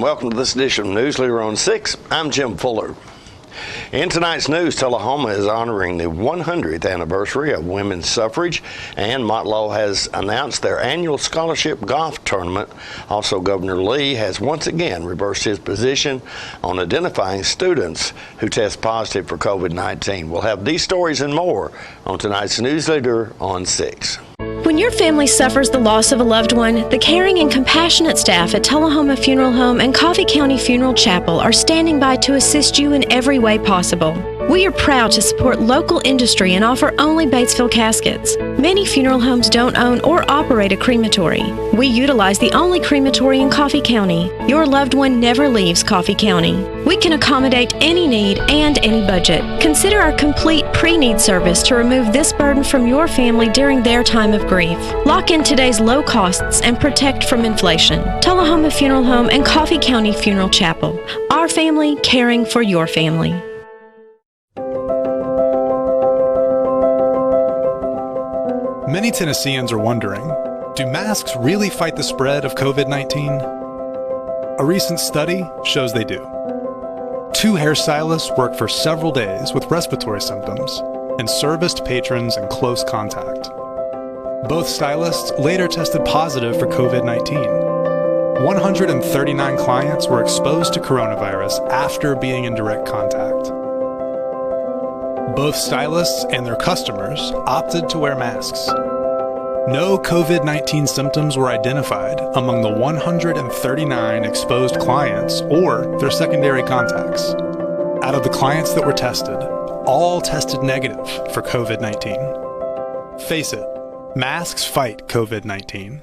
welcome to this edition of News Leader on 6. I'm Jim Fuller. In tonight's news, Tulahoma is honoring the 100th anniversary of women's suffrage, and Motlow has announced their annual scholarship golf tournament. Also, Governor Lee has once again reversed his position on identifying students who test positive for COVID-19. We'll have these stories and more on tonight's News Leader on 6. When your family suffers the loss of a loved one, the caring and compassionate staff at Tulahoma Funeral Home and Coffee County Funeral Chapel are standing by to assist you in every way possible. We are proud to support local industry and offer only Batesville caskets. Many funeral homes don't own or operate a crematory. We utilize the only crematory in Coffee County. Your loved one never leaves Coffee County. We can accommodate any need and any budget. Consider our complete pre-need service to remove this burden from your family during their time of grief. Lock in today's low costs and protect from inflation. Tullahoma Funeral Home and Coffee County Funeral Chapel. Our family caring for your family. Many Tennesseans are wondering, do masks really fight the spread of COVID-19? A recent study shows they do. 2 hairstylists worked for several days with respiratory symptoms and serviced patrons in close contact. Both stylists later tested positive for COVID-19. 139 clients were exposed to coronavirus after being in direct contact. Both stylists and their customers opted to wear masks. No COVID-19 symptoms were identified among the 139 exposed clients or their secondary contacts. Out of the clients that were tested, all tested negative for COVID-19. Face it, masks fight COVID-19.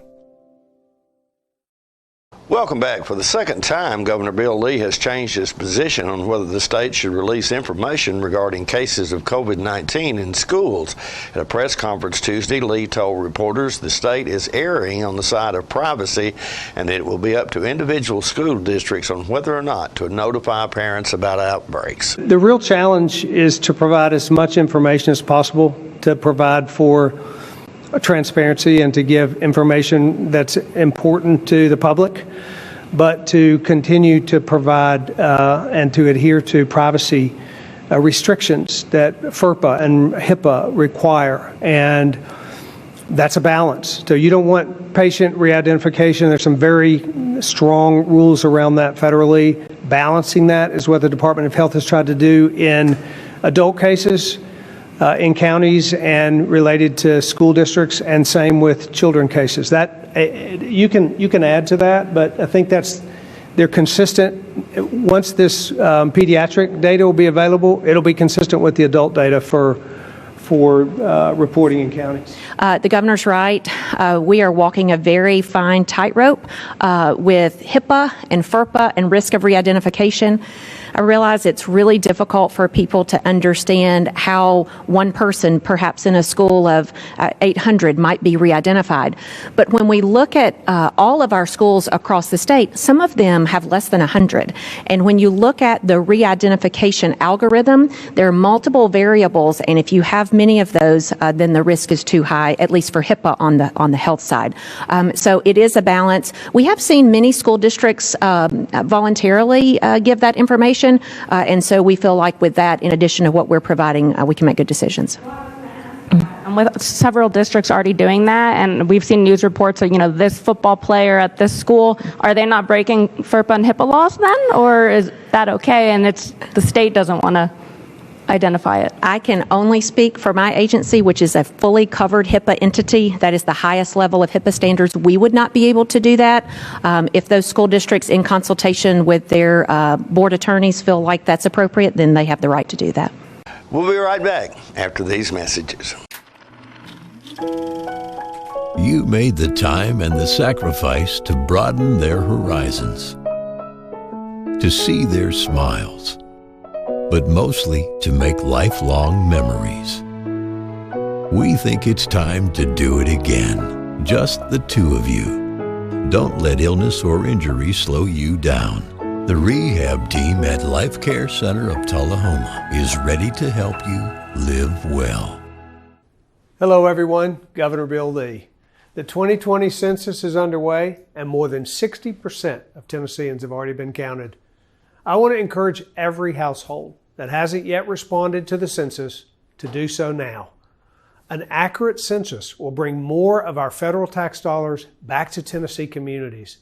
Welcome back. For the second time, Governor Bill Lee has changed his position on whether the state should release information regarding cases of COVID-19 in schools. At a press conference Tuesday, Lee told reporters the state is erring on the side of privacy and that it will be up to individual school districts on whether or not to notify parents about outbreaks. The real challenge is to provide as much information as possible, to provide for transparency and to give information that's important to the public, but to continue to provide and to adhere to privacy restrictions that FERPA and HIPAA require. And that's a balance. So you don't want patient re-identification. There's some very strong rules around that federally. Balancing that is what the Department of Health has tried to do in adult cases, in counties and related to school districts, and same with children cases. That you can add to that, but I think they're consistent. Once this pediatric data will be available, it'll be consistent with the adult data for reporting in counties. The governor's right. We are walking a very fine tightrope with HIPAA and FERPA and risk of re-identification. I realize it's really difficult for people to understand how one person, perhaps in a school of 800, might be re-identified. But when we look at all of our schools across the state, some of them have less than 100. And when you look at the re-identification algorithm, there are multiple variables, and if you have many of those, then the risk is too high, at least for HIPAA on the health side. So it is a balance. We have seen many school districts voluntarily give that information. And so we feel like with that, in addition to what we're providing, we can make good decisions. And with several districts already doing that, and we've seen news reports of, this football player at this school, are they not breaking FERPA and HIPAA laws then? Or is that okay and the state doesn't want to identify it? I can only speak for my agency, which is a fully covered HIPAA entity. That is the highest level of HIPAA standards. We would not be able to do that. If those school districts, in consultation with their board attorneys, feel like that's appropriate, then they have the right to do that. We'll be right back after these messages. You made the time and the sacrifice to broaden their horizons, to see their smiles, but mostly to make lifelong memories. We think it's time to do it again, just the two of you. Don't let illness or injury slow you down. The rehab team at Life Care Center of Tulahoma is ready to help you live well. Hello everyone, Governor Bill Lee. The 2020 census is underway, and more than 60% of Tennesseans have already been counted. I want to encourage every household that hasn't yet responded to the census to do so now. An accurate census will bring more of our federal tax dollars back to Tennessee communities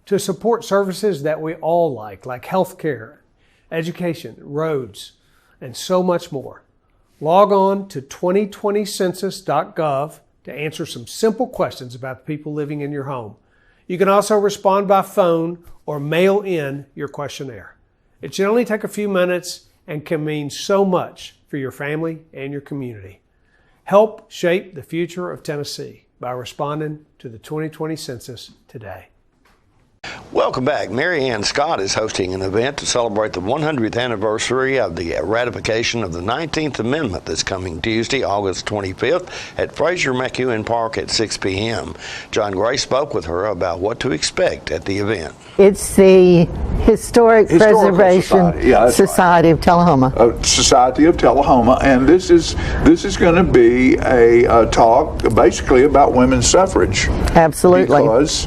to support services that we all like health care, education, roads, and so much more. Log on to 2020census.gov to answer some simple questions about the people living in your home. You can also respond by phone or mail in your questionnaire. It should only take a few minutes and can mean so much for your family and your community. Help shape the future of Tennessee by responding to the 2020 census today. Welcome back. Marianne Scott is hosting an event to celebrate the 100th anniversary of the ratification of the 19th Amendment this coming Tuesday, August 25th at Fraser McEwen Park at 6 p.m. John Gray spoke with her about what to expect at the event. It's the Historic Preservation Society of Tulahoma. Society of Tulahoma, and this is going to be a talk basically about women's suffrage. Absolutely. Because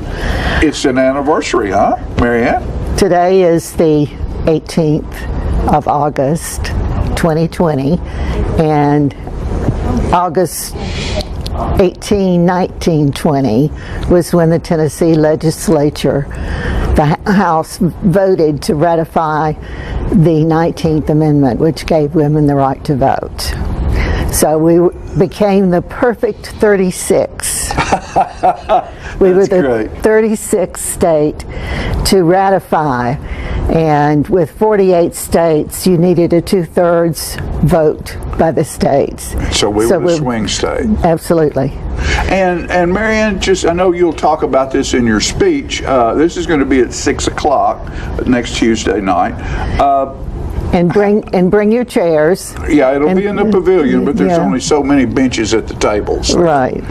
it's an anniversary, huh, Marianne? Today is the 18th of August, 2020, and August 1920 was when the Tennessee legislature, the House, voted to ratify the 19th Amendment, which gave women the right to vote. So we became the perfect 36. We were the 36th state to ratify, and with 48 states, you needed a 2/3 vote by the states. So we were the swing state. Absolutely. And Marianne, I know you'll talk about this in your speech. This is going to be at 6 o'clock next Tuesday night. And bring your chairs. Yeah, it'll be in the pavilion, but there's only so many benches at the tables. Right.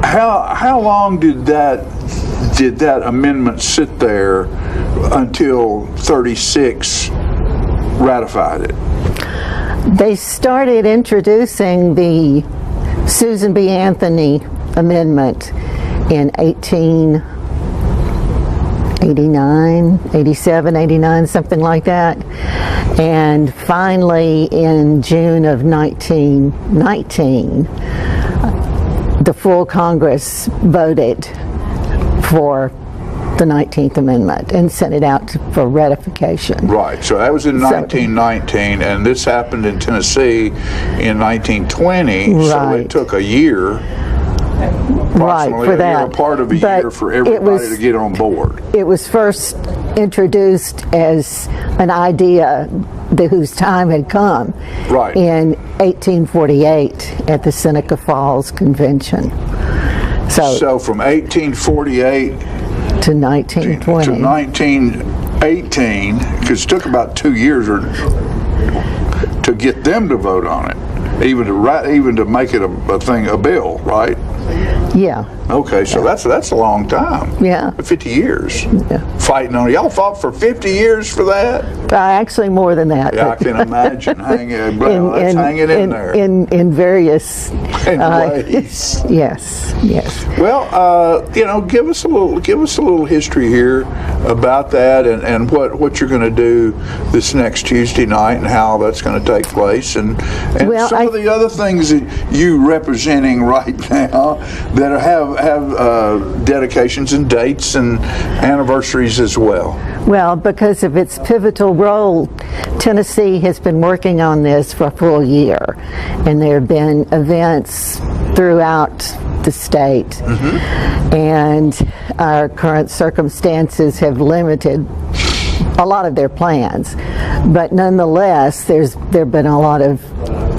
How long did that amendment sit there until 36 ratified it? They started introducing the Susan B. Anthony Amendment in 1889, 87, 89, something like that. And finally, in June of 1919, the full Congress voted for the 19th Amendment and sent it out for ratification. Right, so that was in 1919, and this happened in Tennessee in 1920, right. So it took a year. Right, for that. A part of a year for everybody to get on board. It was first introduced as an idea whose time had come in 1848 at the Seneca Falls Convention. So from 1848 to 1920 to 1918, because it took about 2 years to get them to vote on it, even to make it a bill, right? Yeah. Okay, so that's a long time. Yeah. 50 years. Yeah. Fighting on it. Y'all fought for 50 years for that? Actually, more than that. Yeah, I can imagine. Hanging in there. In various ways. Yes. Well, give us a little history here about that, and what you're going to do this next Tuesday night, and how that's going to take place, and some of the other things that you representing right now that have dedications and dates and anniversaries as well. Well, because of its pivotal role, Tennessee has been working on this for a full year, and there have been events throughout the state, and our current circumstances have limited a lot of their plans, but nonetheless there have been a lot of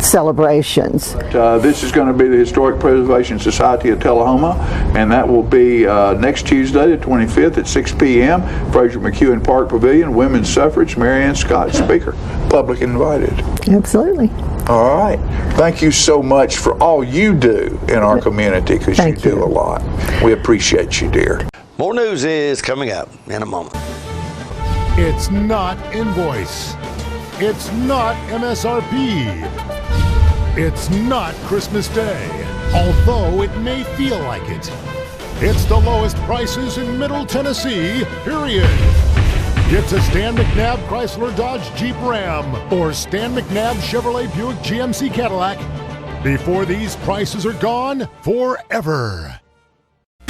celebrations. This is going to be the Historic Preservation Society of Tulahoma, and that will be next Tuesday, the 25th at 6 p.m. Fraser McEwen Park Pavilion. Women's suffrage. Marianne Scott, speaker. Public invited. Absolutely. All right. Thank you so much for all you do in our community, because you do a lot. We appreciate you, dear. More news is coming up in a moment. It's not invoice. It's not MSRP. It's not Christmas Day. although it may feel like it. It's the lowest prices in Middle Tennessee, period. It's a Stan McNabb Chrysler Dodge Jeep Ram or Stan McNabb Chevrolet Buick GMC Cadillac before these prices are gone forever.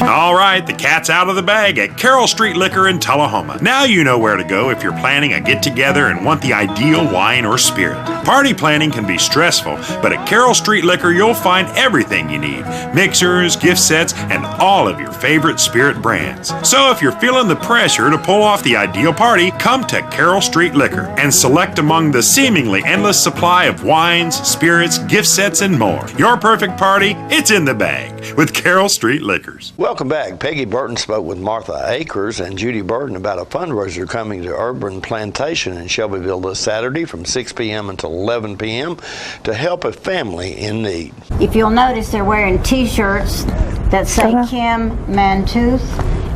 All right, the cat's out of the bag at Carroll Street Liquor in Tulahoma. Now you know where to go if you're planning a get-together and want the ideal wine or spirit. Party planning can be stressful, but at Carroll Street Liquor you'll find everything you need. Mixers, gift sets, and all of your favorite spirit brands. So if you're feeling the pressure to pull off the ideal party, come to Carroll Street Liquor and select among the seemingly endless supply of wines, spirits, gift sets, and more. Your perfect party, it's in the bag with Carroll Street Liquors. Welcome back. Peggy Burton spoke with Martha Akers and Judy Burton about a fundraiser coming to urban Plantation in Shelbyville this Saturday from 6 p.m. until 11 p.m. to help a family in need. If you'll notice, they're wearing T-shirts that say Kim Mantooth,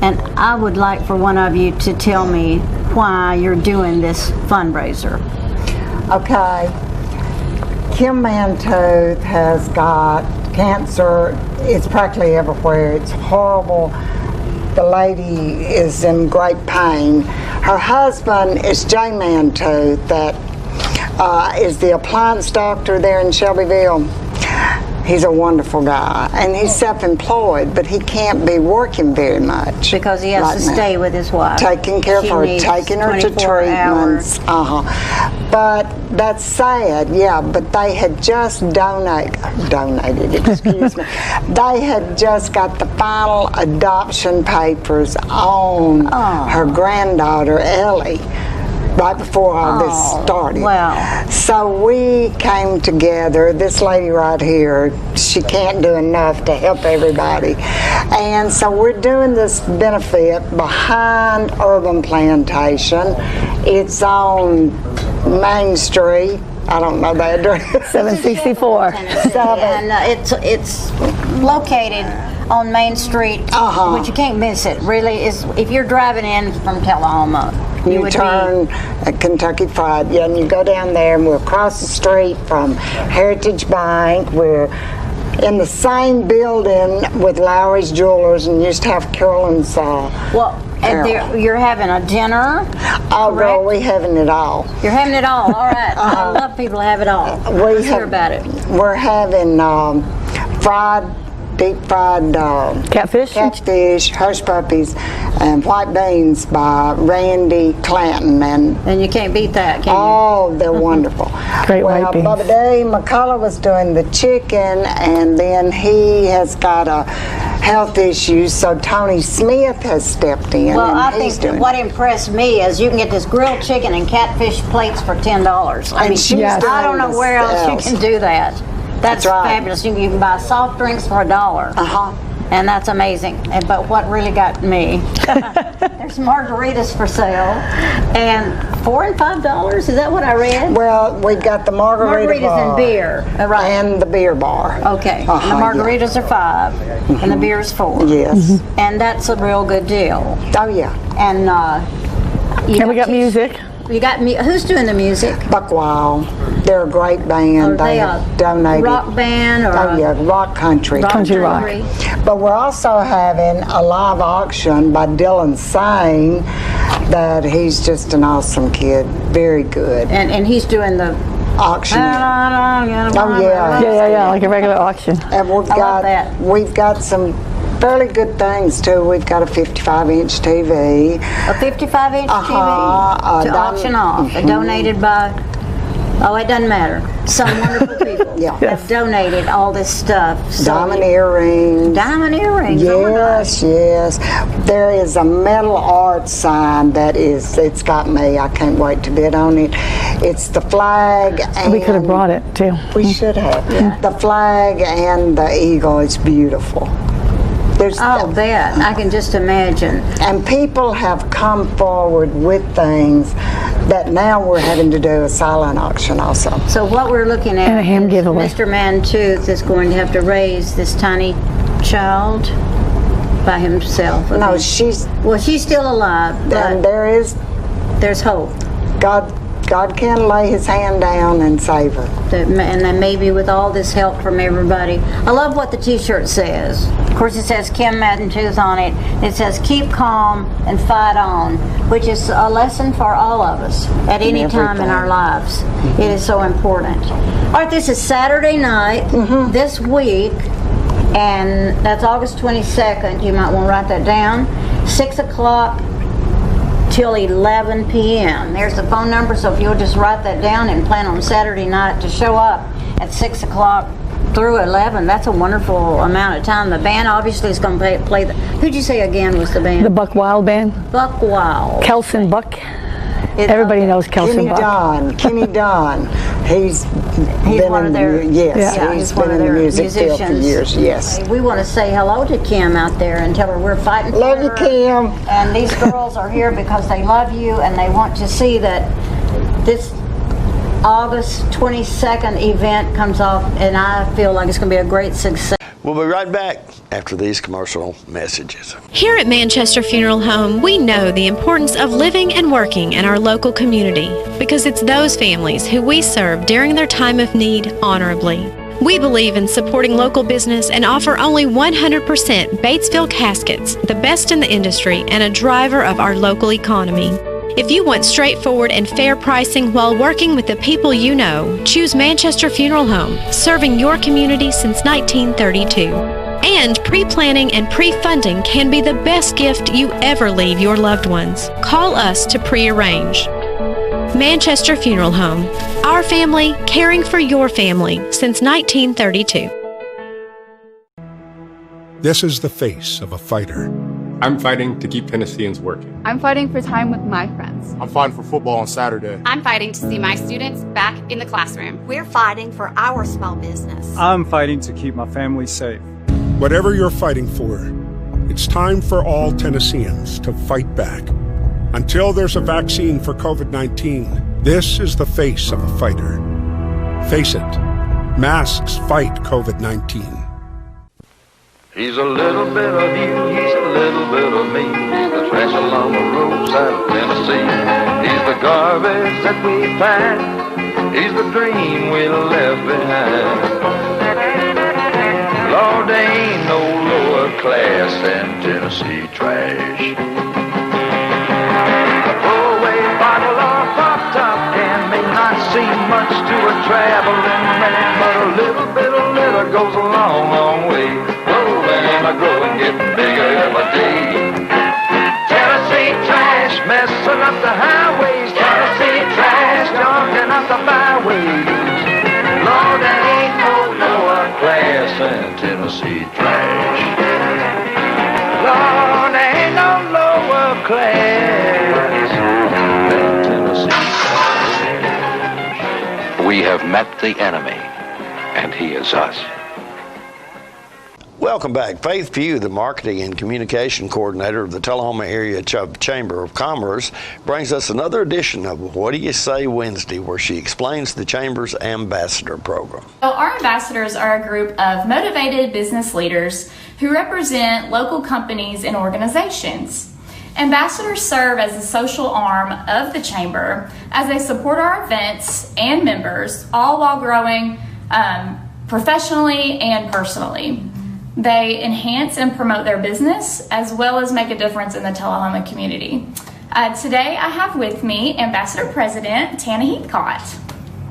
and I would like for one of you to tell me why you're doing this fundraiser. Okay. Kim Mantooth has got cancer. It's practically everywhere. It's horrible. The lady is in great pain. Her husband is Jay Mantooth, that is the appliance doctor there in Shelbyville. He's a wonderful guy, and he's self-employed, but he can't be working very much. Because he has to stay with his wife. Taking care of her, taking her to treatments. But that's sad, yeah, but they had just donated, excuse me. They had just got the final adoption papers on her granddaughter, Ellie, right before all this started. Wow. So we came together. This lady right here, she can't do enough to help everybody. And so we're doing this benefit behind Urban Plantation. It's on Main Street. I don't know the address. 764. And it's located on Main Street, but you can't miss it. Really, if you're driving in from Tulahoma, you turn at Kentucky Fried, and you go down there, and we're across the street from Heritage Bank. We're in the same building with Lowry's Jewelers, and used to have Carolyn's. And you're having a dinner? Oh, girl, we're having it all. You're having it all. All right. I love people to have it all. Let's hear about it. We're having deep fried catfish, hush puppies, and white beans by Randy Clanton. And you can't beat that, can you? Oh, they're wonderful. Great white beans. Bubba Day McCullough was doing the chicken, and then he has got a health issue, so Tony Smith has stepped in. Well, I think what impressed me is you can get this grilled chicken and catfish plates for $10. I mean, I don't know where else you can do that. That's right. Fabulous. You can buy soft drinks for $1. And that's amazing. But what really got me, there's margaritas for sale, and $4 and $5. Is that what I read? Well, we've got the margaritas bar and beer, right? And the beer bar. Okay. And the margaritas are $5, and the beer is $4. Yes. And that's a real good deal. Oh yeah. And we got music. You got me. Who's doing the music? Buckwild. They're a great band. They have donated. Rock band or? Oh yeah, rock country. Country rock. But we're also having a live auction by Dylan Sane. That he's just an awesome kid. Very good. And he's doing the auction. Oh yeah, like a regular auction. And we've got some fairly good things too. We've got a 55-inch TV. A 55-inch TV to auction off. Donated by, it doesn't matter. Some wonderful people have donated all this stuff. Diamond earrings. Diamond earrings. Yes, yes. There is a metal art sign it's got me. I can't wait to bid on it. It's the flag. And we could have brought it too. We should have. The flag and the eagle. It's beautiful. That I can just imagine. And people have come forward with things that now we're having to do a silent auction also. So what we're looking at and a ham giveaway. Mr. Mantooth is going to have to raise this tiny child by himself. No, she's still alive. But and there's hope. God God can lay his hand down and save her. And then maybe with all this help from everybody. I love what the t-shirt says. Of course, it says Kim Madden Tooth on it. It says keep calm and fight on, which is a lesson for all of us at any time in our lives. It is so important. All right, this is Saturday night this week, and that's August 22nd. You might want to write that down. 6 o'clock till 11 p.m. There's the phone number, so if you'll just write that down and plan on Saturday night to show up at 6 o'clock through 11, that's a wonderful amount of time. The band obviously is going to play the... Who'd you say again was the band? The Buck Wild Band. Buck Wild. Kelson Buck. Everybody knows Kelson Buck. Kenny Don. He's been one of their... he's been in the music field for years, yes. We want to say hello to Kim out there and tell her we're fighting for her. Love you, Kim. And these girls are here because they love you and they want to see that this August 22nd event comes off, and I feel like it's going to be a great success. We'll be right back after these commercial messages. Here at Manchester Funeral Home, we know the importance of living and working in our local community because it's those families who we serve during their time of need honorably. We believe in supporting local business and offer only 100% Batesville caskets, the best in the industry and a driver of our local economy. If you want straightforward and fair pricing while working with the people you know, choose Manchester Funeral Home, serving your community since 1932. And pre-planning and pre-funding can be the best gift you ever leave your loved ones. Call us to pre-arrange. Manchester Funeral Home, our family caring for your family since 1932. This is the face of a fighter. I'm fighting to keep Tennesseans working. I'm fighting for time with my friends. I'm fighting for football on Saturday. I'm fighting to see my students back in the classroom. We're fighting for our small business. I'm fighting to keep my family safe. Whatever you're fighting for, it's time for all Tennesseans to fight back. Until there's a vaccine for COVID-19, this is the face of a fighter. Face it, masks fight COVID-19. He's a little bit of you, he's a little bit of me. He's the trash along the roadside of Tennessee. He's the garbage that we find. He's the dream we left behind. Lord, there ain't no lower class than Tennessee trash. A throwaway bottle or a pop-top can may not seem much to a traveling man, but a little bit of litter goes a long, long way. And growing, getting bigger every day. Tennessee trash messing up the highways. Tennessee trash junking up the byways. Lord, there ain't no lower class than Tennessee trash. Lord, there ain't no lower class than Tennessee trash. We have met the enemy, and he is us. Welcome back. Faith Pugh, the Marketing and Communication Coordinator of the Tulahoma Area Chamber of Commerce, brings us another edition of What Do You Say Wednesday, where she explains the Chamber's Ambassador Program. So our ambassadors are a group of motivated business leaders who represent local companies and organizations. Ambassadors serve as the social arm of the Chamber as they support our events and members, all while growing professionally and personally. They enhance and promote their business as well as make a difference in the Tulahoma community. Today I have with me Ambassador President Tana Heathcott.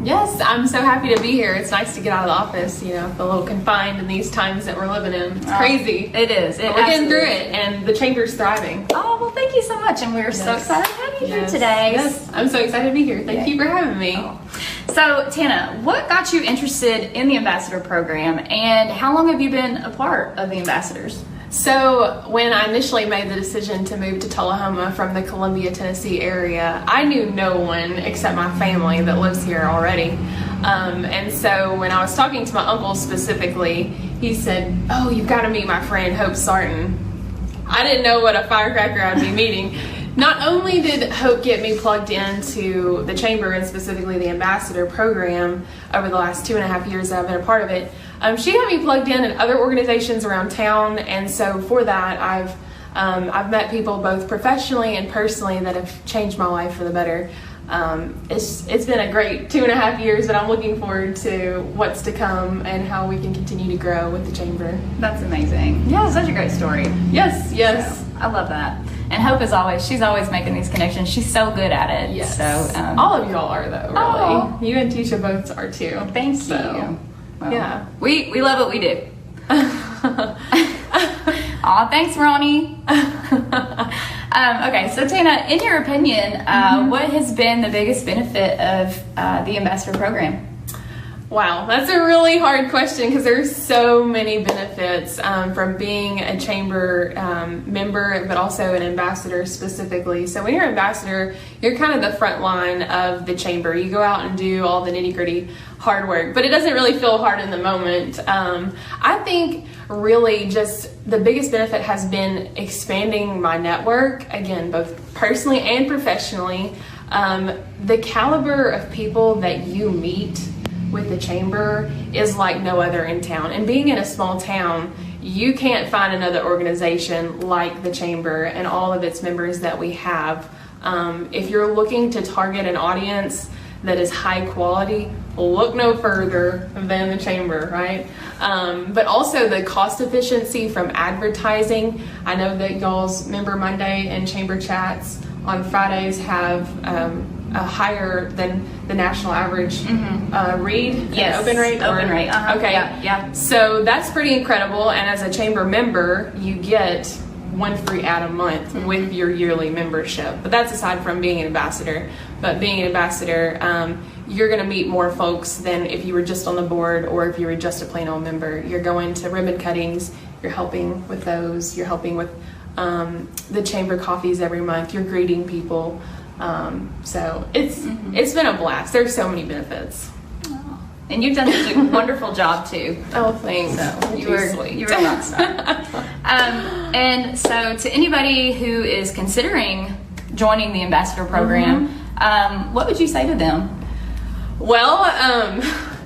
Yes, I'm so happy to be here. It's nice to get out of the office, you know, a little confined in these times that we're living in. It's crazy. It is. But we're getting through it, and the Chamber's thriving. Oh, well, thank you so much, and we're so excited to have you here today. Yes, I'm so excited to be here. Thank you for having me. Oh. So, Tana, what got you interested in the Ambassador Program, and how long have you been a part of the Ambassadors? So when I initially made the decision to move to Tulahoma from the Columbia, Tennessee area, I knew no one except my family that lives here already. And so when I was talking to my uncle specifically, he said, "Oh, you've got to meet my friend Hope Sarton." I didn't know what a firecracker I'd be meeting. Not only did Hope get me plugged into the Chamber and specifically the Ambassador Program over the last 2.5 years that I've been a part of it, she got me plugged in other organizations around town, and so for that I've met people both professionally and personally that have changed my life for the better. It's been a great 2.5 years, but I'm looking forward to what's to come and how we can continue to grow with the chamber. That's amazing. Yeah, such a great story. Yes. So, I love that. And Hope she's always making these connections. She's so good at it. Yes. So all of y'all are though, really. Oh. You and Tisha both are too. Thank you. Well, yeah. We love what we do. Aw, thanks, Ronnie. Okay, so Tana, in your opinion, what has been the biggest benefit of the Ambassador Program? Wow, that's a really hard question because there's so many benefits from being a chamber member, but also an ambassador specifically. So when you're an ambassador, you're kind of the front line of the chamber. You go out and do all the nitty-gritty hard work, but it doesn't really feel hard in the moment. I think really just the biggest benefit has been expanding my network, again, both personally and professionally. The caliber of people that you meet with the chamber is like no other in town. And being in a small town, you can't find another organization like the chamber and all of its members that we have. If you're looking to target an audience that is high quality, look no further than the chamber, right? But also the cost efficiency from advertising. I know that y'all's Member Monday and chamber chats on Fridays have a higher than the national average read, yes, open rate. Rate. Okay, yeah. So that's pretty incredible. And as a chamber member, you get 1 free ad a month with your yearly membership. But that's aside from being an ambassador. But being an ambassador, you're going to meet more folks than if you were just on the board or if you were just a plain old member. You're going to ribbon cuttings. You're helping with those. You're helping with the chamber coffees every month. You're greeting people. So it's been a blast. There's so many benefits. And you've done such a wonderful job too. Oh, thanks. So you were a rock star. And so to anybody who is considering joining the Ambassador Program, what would you say to them? Well,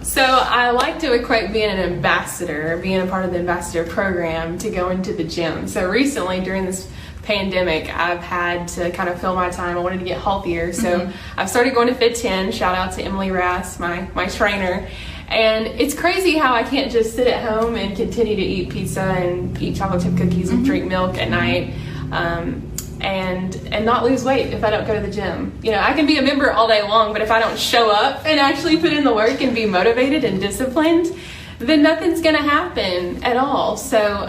so I like to equate being an ambassador, being a part of the Ambassador Program, to going to the gym. So recently during this pandemic, I've had to kind of fill my time. I wanted to get healthier, so I've started going to Fit 10. Shout out to Emily Rass, my trainer. And it's crazy how I can't just sit at home and continue to eat pizza and eat chocolate chip cookies and drink milk at night and not lose weight if I don't go to the gym. You know, I can be a member all day long, but if I don't show up and actually put in the work and be motivated and disciplined, then nothing's going to happen at all. So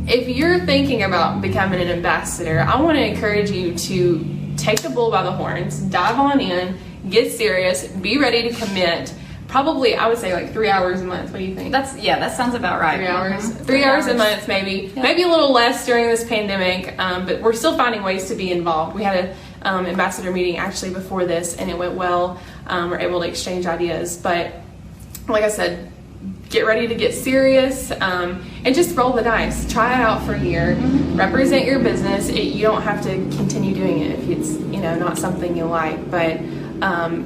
if you're thinking about becoming an ambassador, I want to encourage you to take the bull by the horns, dive on in, get serious, be ready to commit. Probably, I would say like 3 hours a month. What do you think? That sounds about right. 3 hours. 3 hours a month, maybe. Yep. Maybe a little less during this pandemic, but we're still finding ways to be involved. We had an ambassador meeting actually before this, and it went well. We're able to exchange ideas. But like I said, get ready to get serious and just roll the dice. Try it out for a year. Represent your business. You don't have to continue doing it if it's not something you like, but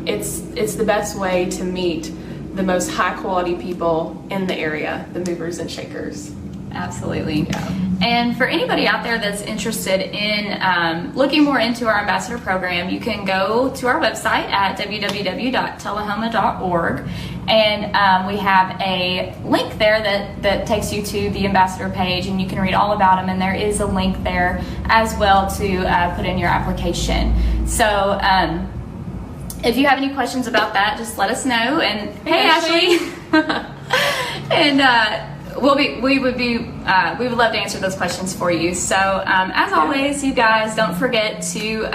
it's the best way to meet the most high quality people in the area, the movers and shakers. Absolutely. Yeah. And for anybody out there that's interested in looking more into our ambassador program, you can go to our website at www.tulahoma.org, and we have a link there that takes you to the ambassador page, and you can read all about them, and there is a link there as well to put in your application. So if you have any questions about that, just let us know. And hey, Ashley. And we would love to answer those questions for you. So as always, you guys, don't forget to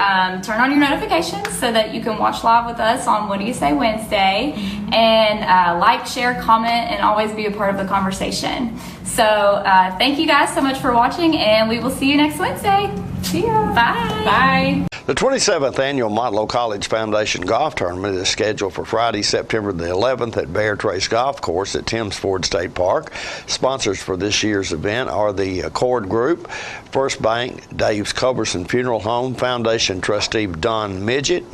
turn on your notifications so that you can watch live with us on What Do You Say Wednesday, and like, share, comment, and always be a part of the conversation. So thank you guys so much for watching, and we will see you next Wednesday. See ya. Bye. Bye. The 27th Annual Motlow College Foundation Golf Tournament is scheduled for Friday, September the 11th at Bear Trace Golf Course at Timms Ford State Park. Sponsors for this year's event are the Accord Group, First Bank, Dave's Culberson Funeral Home, Foundation Trustee Don Midget,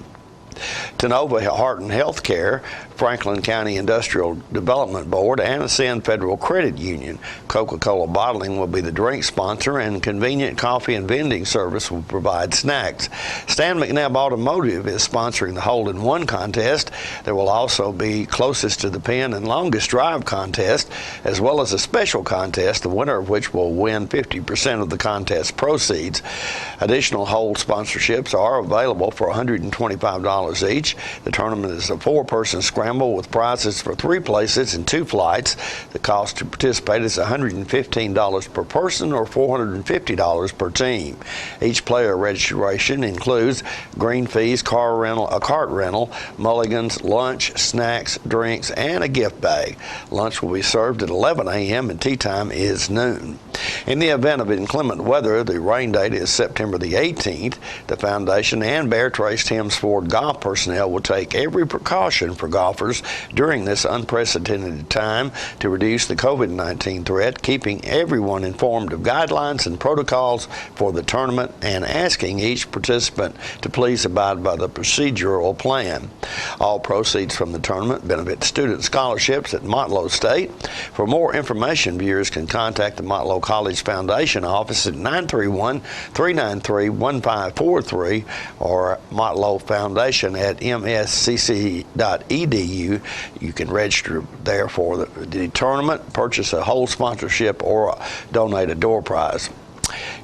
Tenova Hearton Healthcare, Franklin County Industrial Development Board, and Ascend Federal Credit Union. Coca-Cola Bottling will be the drink sponsor, and Convenient Coffee and Vending Service will provide snacks. Stan McNabb Automotive is sponsoring the hole-in-one contest. There will also be closest to the pin and longest drive contest, as well as a special contest, the winner of which will win 50% of the contest proceeds. Additional hole sponsorships are available for $125 each. The tournament is a four-person scramble with prizes for 3 places and 2 flights. The cost to participate is $115 per person or $450 per team. Each player registration includes green fees, cart rental, mulligans, lunch, snacks, drinks, and a gift bag. Lunch will be served at 11 a.m. and tea time is noon. In the event of inclement weather, the rain date is September the 18th. The Foundation and Bear Trace Timms Ford golf personnel will take every precaution for golfers during this unprecedented time to reduce the COVID-19 threat, keeping everyone informed of guidelines and protocols for the tournament and asking each participant to please abide by the procedural plan. All proceeds from the tournament benefit student scholarships at Motlow State. For more information, viewers can contact the Motlow College Foundation office at 931-393-1543 or Motlow Foundation at mscc.edu. You can register there for the tournament, purchase a whole sponsorship, or donate a door prize.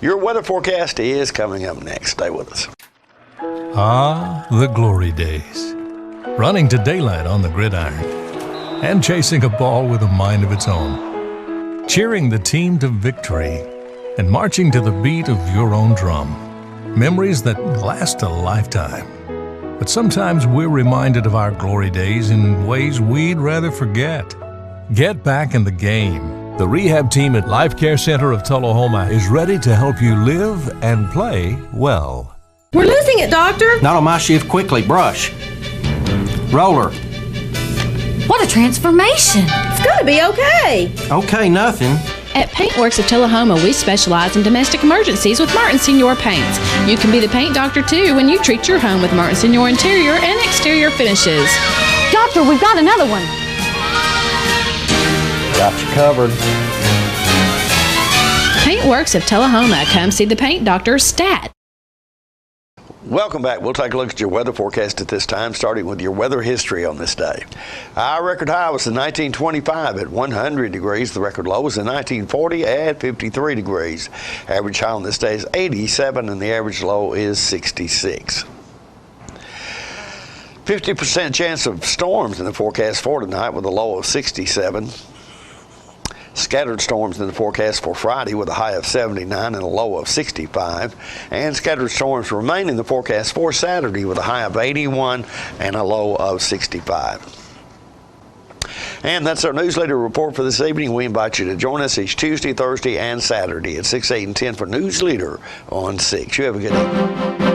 Your weather forecast is coming up next. Stay with us. Ah, the glory days. Running to daylight on the gridiron and chasing a ball with a mind of its own. Cheering the team to victory and marching to the beat of your own drum. Memories that last a lifetime. But sometimes we're reminded of our glory days in ways we'd rather forget. Get back in the game. The rehab team at Life Care Center of Tulahoma is ready to help you live and play well. We're losing it, Doctor. Not on my shift. Quickly, brush. Roller. What a transformation. It's going to be okay. Okay, nothing. At Paintworks of Tulahoma, we specialize in domestic emergencies with Martin Senior Paints. You can be the paint doctor, too, when you treat your home with Martin Senior interior and exterior finishes. Doctor, we've got another one. Got you covered. Paintworks of Tulahoma. Come see the paint doctor, Stat. Welcome back. We'll take a look at your weather forecast at this time, starting with your weather history on this day. Our record high was in 1925 at 100 degrees. The record low was in 1940 at 53 degrees. Average high on this day is 87 and the average low is 66. 50% chance of storms in the forecast for tonight with a low of 67. Scattered storms in the forecast for Friday with a high of 79 and a low of 65. And scattered storms remain in the forecast for Saturday with a high of 81 and a low of 65. And that's our newsletter report for this evening. We invite you to join us each Tuesday, Thursday, and Saturday at 6, 8, and 10 for News Leader on 6. You have a good evening.